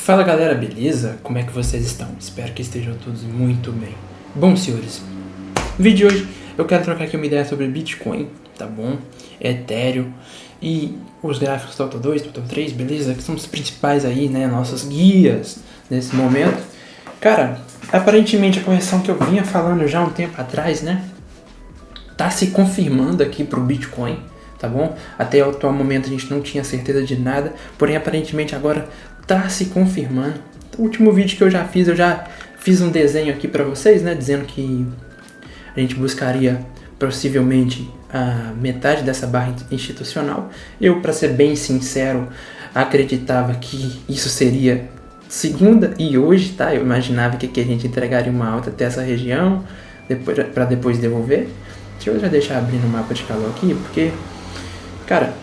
Fala galera, beleza? Como é que vocês estão? Espero que estejam todos muito bem. Bom, senhores, no vídeo de hoje eu quero trocar aqui uma ideia sobre Bitcoin, tá bom? Ethereum e os gráficos Total 2, Total 3, beleza? Que são os principais aí, né? Nossas guias nesse momento. Cara, aparentemente a correção que eu vinha falando já há um tempo atrás, né? Tá se confirmando aqui pro Bitcoin, tá bom? Até o atual momento a gente não tinha certeza de nada, porém aparentemente agora tá se confirmando. O último vídeo que eu já fiz um desenho aqui pra vocês, né? Dizendo que a gente buscaria possivelmente a metade dessa barra institucional. Eu, para ser bem sincero, acreditava que isso seria segunda e hoje, tá? Eu imaginava que aqui a gente entregaria uma alta até essa região, para depois devolver. Deixa eu já deixar abrindo o mapa de calor aqui, porque, cara,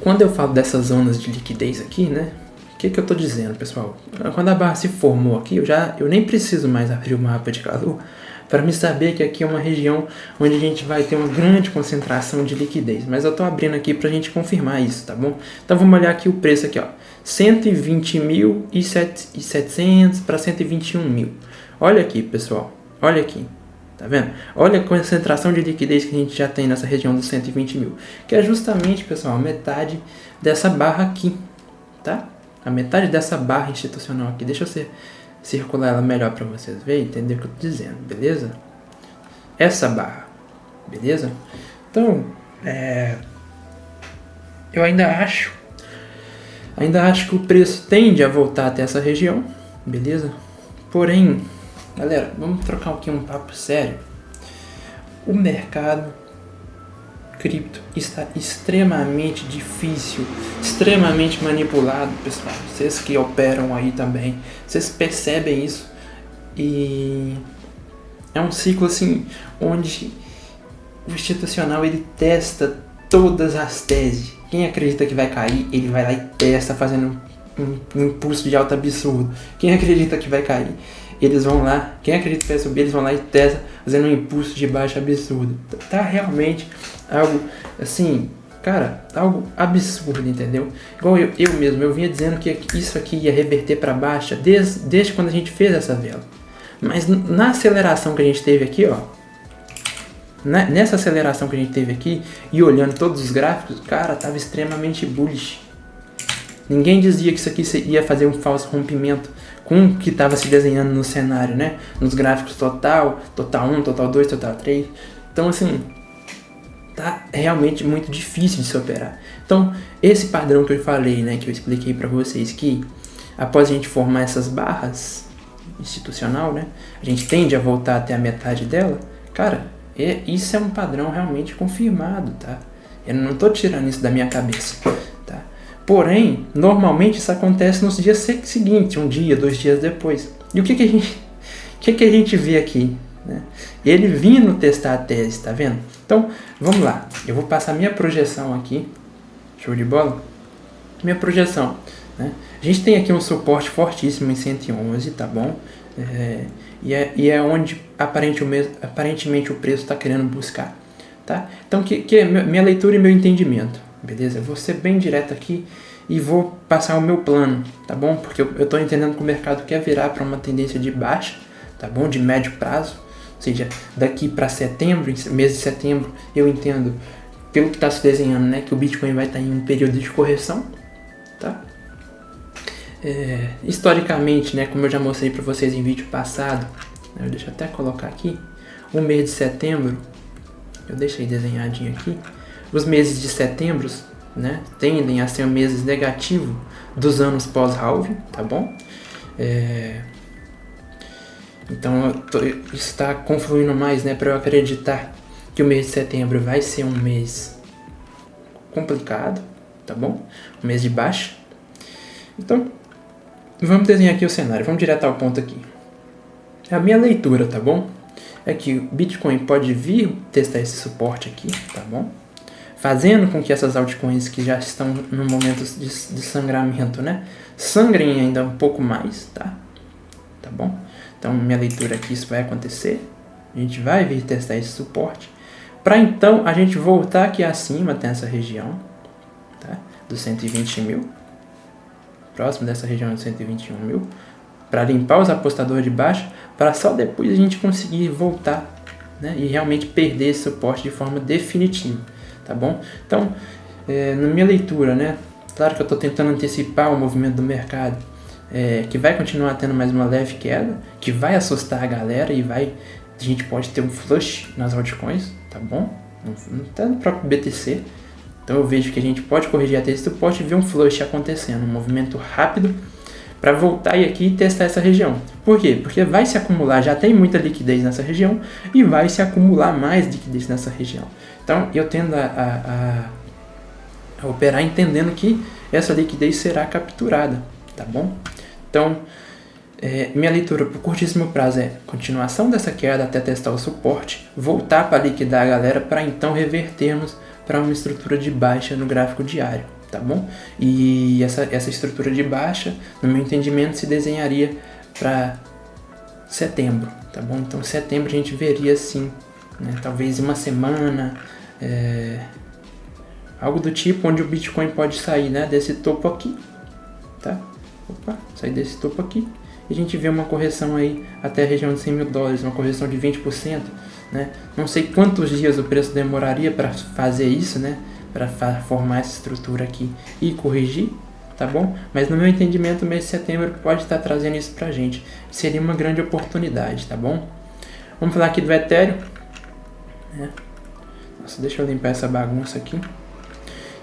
quando eu falo dessas zonas de liquidez aqui, né? O que eu tô dizendo, pessoal? Quando a barra se formou aqui, eu nem preciso mais abrir o mapa de calor para me saber que aqui é uma região onde a gente vai ter uma grande concentração de liquidez. Mas eu tô abrindo aqui pra gente confirmar isso, tá bom? Então vamos olhar aqui o preço aqui, ó. 120.700 para 121 mil. Olha aqui, pessoal. Olha aqui. Tá vendo? Olha a concentração de liquidez que a gente já tem nessa região dos 120 mil. Que é justamente, pessoal, a metade dessa barra aqui. Tá? A metade dessa barra institucional aqui. Deixa eu circular ela melhor para vocês verem e entender o que eu tô dizendo, beleza? Essa barra, beleza? Então, eu ainda acho que o preço tende a voltar até essa região, beleza? Porém, galera, vamos trocar aqui um papo sério. O mercado cripto está extremamente difícil, extremamente manipulado, pessoal. Vocês que operam aí também, vocês percebem isso. E é um ciclo assim, onde o institucional ele testa todas as teses. Quem acredita que vai cair, ele vai lá e testa fazendo um impulso de alta absurdo. Quem acredita que vai cair, eles vão lá, quem acredita que vai subir, eles vão lá e testa fazendo um impulso de baixa absurdo. Tá realmente algo assim, cara, algo absurdo, entendeu? Igual eu mesmo, eu vinha dizendo que isso aqui ia reverter para baixa desde quando a gente fez essa vela. Mas na aceleração que a gente teve aqui, ó, nessa aceleração que a gente teve aqui, e olhando todos os gráficos, cara, tava extremamente bullish. Ninguém dizia que isso aqui ia fazer um falso rompimento com o que estava se desenhando no cenário, né? Nos gráficos total 1, total 2, total 3. Então, assim, tá realmente muito difícil de se operar. Então, esse padrão que eu falei, né? Que eu expliquei para vocês que após a gente formar essas barras institucional, né? A gente tende a voltar até a metade dela. Cara, isso é um padrão realmente confirmado, tá? Eu não tô tirando isso da minha cabeça. Porém, normalmente isso acontece nos dias seguintes, um dia, 2 dias depois. E o que a gente vê aqui? Né? Ele vindo testar a tese, tá vendo? Então, vamos lá. Eu vou passar minha projeção aqui. Show de bola? Minha projeção. Né? A gente tem aqui um suporte fortíssimo em 111, tá bom? E é onde aparentemente o preço está querendo buscar. Tá? Então, que é minha leitura e meu entendimento. Beleza? Eu vou ser bem direto aqui e vou passar o meu plano, tá bom? Porque eu tô entendendo que o mercado quer virar para uma tendência de baixa, tá bom? De médio prazo, ou seja, daqui para setembro, mês de setembro, eu entendo, pelo que está se desenhando, né, que o Bitcoin vai estar em um período de correção, tá? Historicamente, né, como eu já mostrei para vocês em vídeo passado, né, deixa eu até colocar aqui, o mês de setembro, eu deixei desenhadinho aqui. Os meses de setembro, né, tendem a ser meses negativos dos anos pós-halving, tá bom? Então, isso está confluindo mais, né, para eu acreditar que o mês de setembro vai ser um mês complicado, tá bom? Um mês de baixa. Então, vamos desenhar aqui o cenário, vamos direto ao ponto aqui. A minha leitura, tá bom? É que o Bitcoin pode vir testar esse suporte aqui, tá bom? Fazendo com que essas altcoins que já estão no momento de sangramento, né, sangrem ainda um pouco mais, tá? Tá bom? Então, minha leitura aqui, isso vai acontecer. A gente vai vir testar esse suporte. Para então, a gente voltar aqui acima até essa região, tá? Dos 120 mil. próximo dessa região de 121 mil, para limpar os apostadores de baixa, para só depois a gente conseguir voltar, né, e realmente perder esse suporte de forma definitiva, tá bom? Então, na minha leitura, né, claro que eu estou tentando antecipar o movimento do mercado, que vai continuar tendo mais uma leve queda, que vai assustar a galera e a gente pode ter um flush nas altcoins, tá bom? Não tá no próprio BTC. Então eu vejo que a gente pode corrigir até esse suporte e ver um flush acontecendo, um movimento rápido para voltar aqui e testar essa região. Por quê? Porque vai se acumular, já tem muita liquidez nessa região e vai se acumular mais liquidez nessa região. Então eu tendo a operar entendendo que essa liquidez será capturada, tá bom? Então, minha leitura por curtíssimo prazo é continuação dessa queda até testar o suporte, voltar para liquidar a galera para então revertermos para uma estrutura de baixa no gráfico diário, tá bom? E essa estrutura de baixa, no meu entendimento, se desenharia para setembro, tá bom? Então, setembro a gente veria assim, né, talvez uma semana, algo do tipo onde o Bitcoin pode sair, né, desse topo aqui, tá? Sair desse topo aqui. E a gente vê uma correção aí até a região de 100 mil dólares, uma correção de 20%, né? Não sei quantos dias o preço demoraria para fazer isso, né? Para formar essa estrutura aqui e corrigir, tá bom? Mas no meu entendimento, o mês de setembro pode estar trazendo isso pra gente. Seria uma grande oportunidade, tá bom? Vamos falar aqui do Ethereum. Nossa, deixa eu limpar essa bagunça aqui.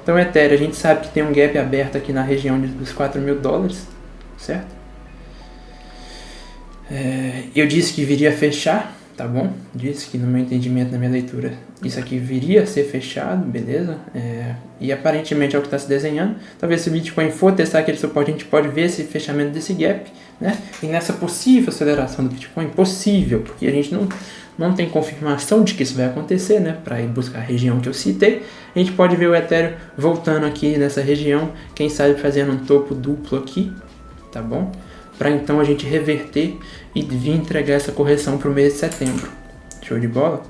Então, o Ethereum, a gente sabe que tem um gap aberto aqui na região dos 4 mil dólares, certo? Eu disse que viria a fechar, tá bom? Disse que no meu entendimento, na minha leitura, isso aqui viria a ser fechado, beleza? E aparentemente é o que está se desenhando. Talvez se o Bitcoin for testar aquele suporte, a gente pode ver esse fechamento desse gap, né? E nessa possível aceleração do Bitcoin, possível, porque a gente não tem confirmação de que isso vai acontecer, né? Para ir buscar a região que eu citei, a gente pode ver o Ethereum voltando aqui nessa região, quem sabe fazendo um topo duplo aqui, tá bom? Para então a gente reverter e vir entregar essa correção para o mês de setembro. Show de bola?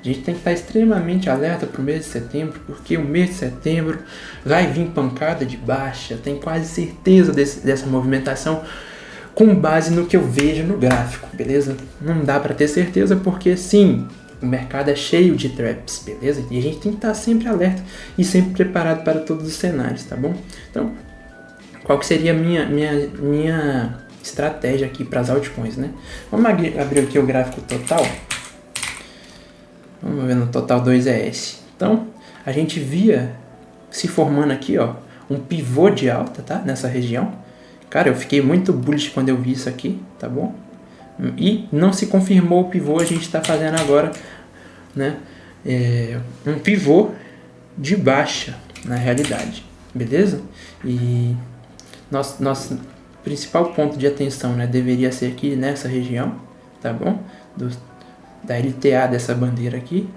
A gente tem que estar extremamente alerta para o mês de setembro, porque o mês de setembro vai vir pancada de baixa, tenho quase certeza dessa movimentação com base no que eu vejo no gráfico, beleza? Não dá para ter certeza porque sim, o mercado é cheio de traps, beleza? E a gente tem que estar sempre alerta e sempre preparado para todos os cenários, tá bom? Então, qual que seria a minha estratégia aqui para as altcoins, né? Vamos abrir aqui o gráfico total. Vamos ver no total 2ES. Então, a gente via se formando aqui, ó, um pivô de alta, tá? Nessa região. Cara, eu fiquei muito bullish quando eu vi isso aqui, tá bom? E não se confirmou o pivô, a gente está fazendo agora, né? Um pivô de baixa, na realidade, beleza? E nosso principal ponto de atenção, né, deveria ser aqui nessa região, tá bom? Da LTA dessa bandeira aqui,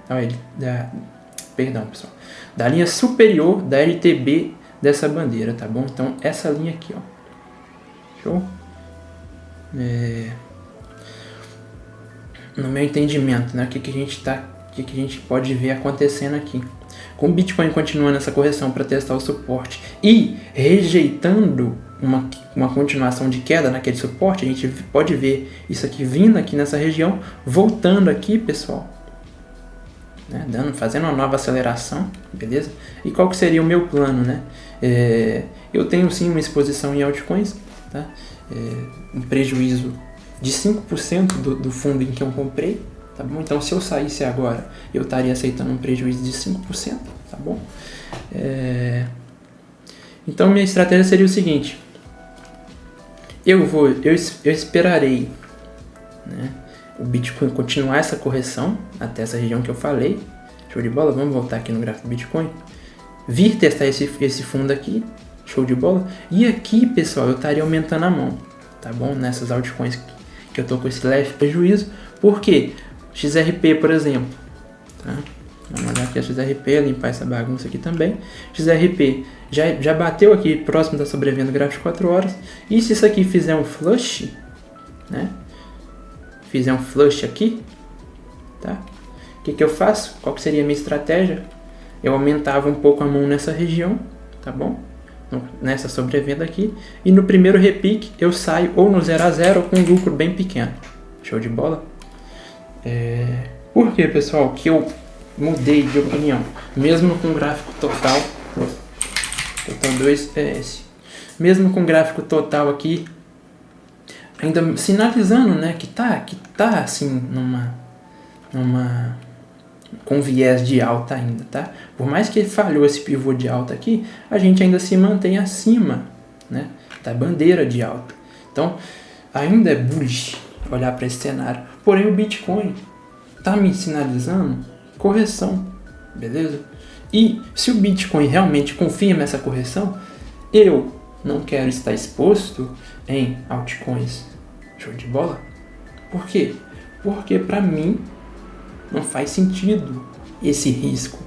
perdão, pessoal, da linha superior da LTB dessa bandeira, tá bom? Então essa linha aqui, ó, show? No meu entendimento, né, o que a gente pode ver acontecendo aqui? Com o Bitcoin continuando essa correção para testar o suporte e rejeitando uma continuação de queda naquele suporte, a gente pode ver isso aqui vindo aqui nessa região, voltando aqui, pessoal, né, fazendo uma nova aceleração, beleza? E qual que seria o meu plano, né? Eu tenho sim uma exposição em altcoins, tá? Um prejuízo de 5% do fundo em que eu comprei, tá bom? Então, se eu saísse agora, eu estaria aceitando um prejuízo de 5%, tá bom? Então, minha estratégia seria o seguinte: eu esperarei, né, o Bitcoin continuar essa correção até essa região que eu falei. Show de bola? Vamos voltar aqui no gráfico do Bitcoin. Vir testar esse fundo aqui. Show de bola? E aqui, pessoal, eu estaria aumentando a mão, tá bom? Nessas altcoins que eu tô com esse leve prejuízo. Por quê? XRP, por exemplo, tá? Vamos olhar aqui a XRP, limpar essa bagunça aqui também. XRP já bateu aqui próximo da sobrevenda gráfico de 4 horas. E se isso aqui fizer um flush, né? Fizer um flush aqui, tá? O que eu faço? Qual que seria a minha estratégia? Eu aumentava um pouco a mão nessa região, tá bom? nessa sobrevenda aqui, e no primeiro repique eu saio ou no 0 a 0 ou com um lucro bem pequeno. Show de bola? Por que, pessoal, que eu mudei de opinião? Mesmo com gráfico total 2 é esse. Mesmo com gráfico total aqui, ainda sinalizando, né, que tá assim com viés de alta ainda, tá? Por mais que falhou esse pivô de alta aqui, a gente ainda se mantém acima, né, da bandeira de alta. Então, ainda é bullish olhar para esse cenário. Porém, o Bitcoin tá me sinalizando correção, beleza? E se o Bitcoin realmente confirma essa correção, eu não quero estar exposto em altcoins. Show de bola? Por quê? Porque para mim não faz sentido esse risco,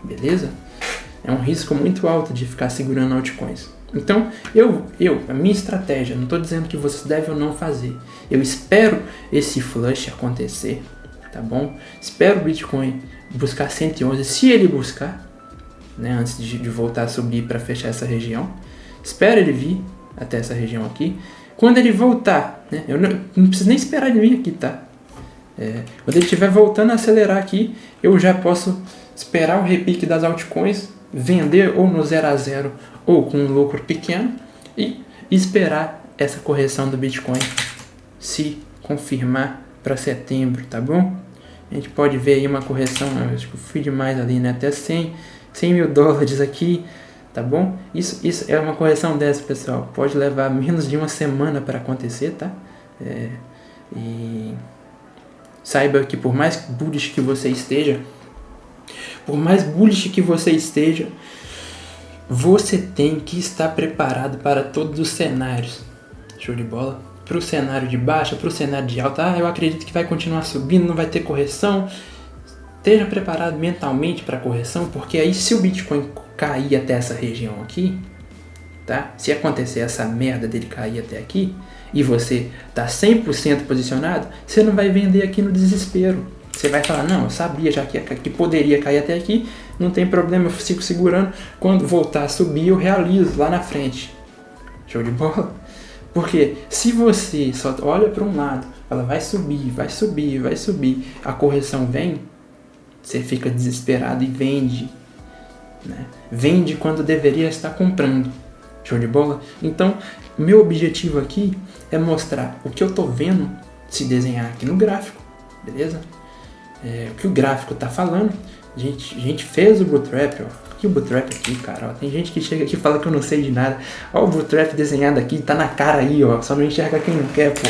beleza? É um risco muito alto de ficar segurando altcoins. Então, a minha estratégia, não estou dizendo que vocês devem ou não fazer. Eu espero esse flush acontecer, tá bom? Espero o Bitcoin buscar 111, se ele buscar, né, antes de voltar a subir para fechar essa região. Espero ele vir até essa região aqui. Quando ele voltar, né, eu não preciso nem esperar ele vir aqui, tá? Quando ele estiver voltando a acelerar aqui, eu já posso esperar o repique das altcoins, vender ou no 0 a 0 ou com um lucro pequeno e esperar essa correção do Bitcoin se confirmar para setembro, tá bom? A gente pode ver aí uma correção, acho que eu fui demais ali, né? Até 100 mil dólares aqui, tá bom? Isso é uma correção dessa, pessoal. Pode levar menos de uma semana para acontecer, tá? E saiba que por mais bullish que você esteja, você tem que estar preparado para todos os cenários. Show de bola? Para o cenário de baixa, para o cenário de alta. Eu acredito que vai continuar subindo, não vai ter correção. Esteja preparado mentalmente para a correção, porque aí se o Bitcoin cair até essa região aqui, tá? Se acontecer essa merda dele cair até aqui, e você tá 100% posicionado, você não vai vender aqui no desespero. Você vai falar, não, eu sabia já que poderia cair até aqui, não tem problema, eu fico segurando. Quando voltar a subir, eu realizo lá na frente. Show de bola? Porque se você só olha para um lado, ela vai subir, vai subir, vai subir, a correção vem, você fica desesperado e vende, né? Vende quando deveria estar comprando. Show de bola? Então, meu objetivo aqui é mostrar o que eu tô vendo se desenhar aqui no gráfico, beleza? O que o gráfico tá falando. A gente fez o bootstrap, ó. Que o bootstrap aqui, cara, ó. Tem gente que chega aqui e fala que eu não sei de nada. Ó, o bootstrap desenhado aqui, tá na cara aí, ó. Só não enxerga quem não quer, pô.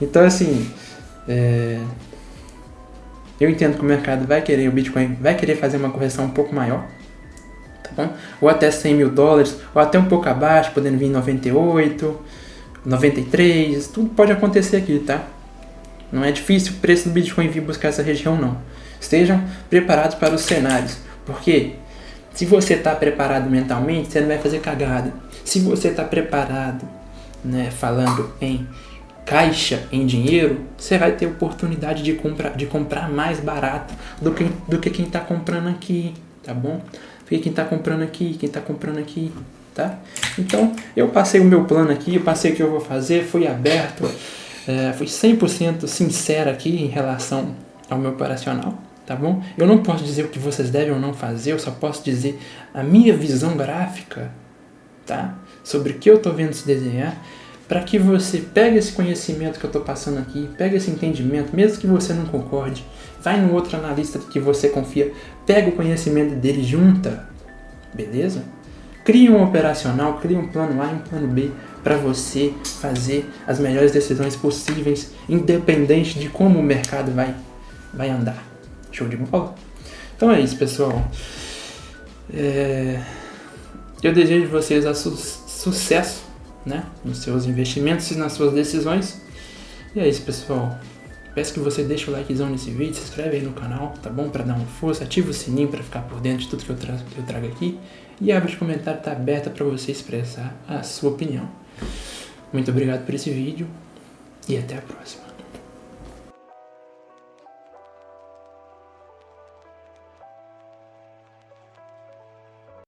Então, assim, eu entendo que o mercado vai querer, o Bitcoin vai querer fazer uma correção um pouco maior, tá bom? Ou até 100 mil dólares, ou até um pouco abaixo, podendo vir 98, 93, tudo pode acontecer aqui, tá? Não é difícil o preço do Bitcoin vir buscar essa região, não. Estejam preparados para os cenários, porque se você está preparado mentalmente, você não vai fazer cagada. Se você está preparado, né, falando em caixa, em dinheiro, você vai ter oportunidade de comprar mais barato do que quem está comprando aqui, tá bom? Porque quem está comprando aqui, tá? Então, eu passei o meu plano aqui, eu passei o que eu vou fazer, fui aberto, fui 100% sincero aqui em relação ao meu operacional, tá bom? Eu não posso dizer o que vocês devem ou não fazer, eu só posso dizer a minha visão gráfica, tá? Sobre o que eu estou vendo se desenhar, para que você pegue esse conhecimento que eu estou passando aqui, pegue esse entendimento, mesmo que você não concorde, vai no outro analista que você confia, pega o conhecimento dele, junta, beleza? Crie um operacional, crie um plano A e um plano B para você fazer as melhores decisões possíveis, independente de como o mercado vai andar. Show de bola? Então é isso, pessoal. Eu desejo vocês sucesso, né, nos seus investimentos e nas suas decisões. E é isso, pessoal. Peço que você deixe o likezão nesse vídeo, se inscreve aí no canal, tá bom? Para dar uma força, ativa o sininho para ficar por dentro de tudo que eu trago aqui. E a aba de comentário tá aberta para você expressar a sua opinião. Muito obrigado por esse vídeo e até a próxima.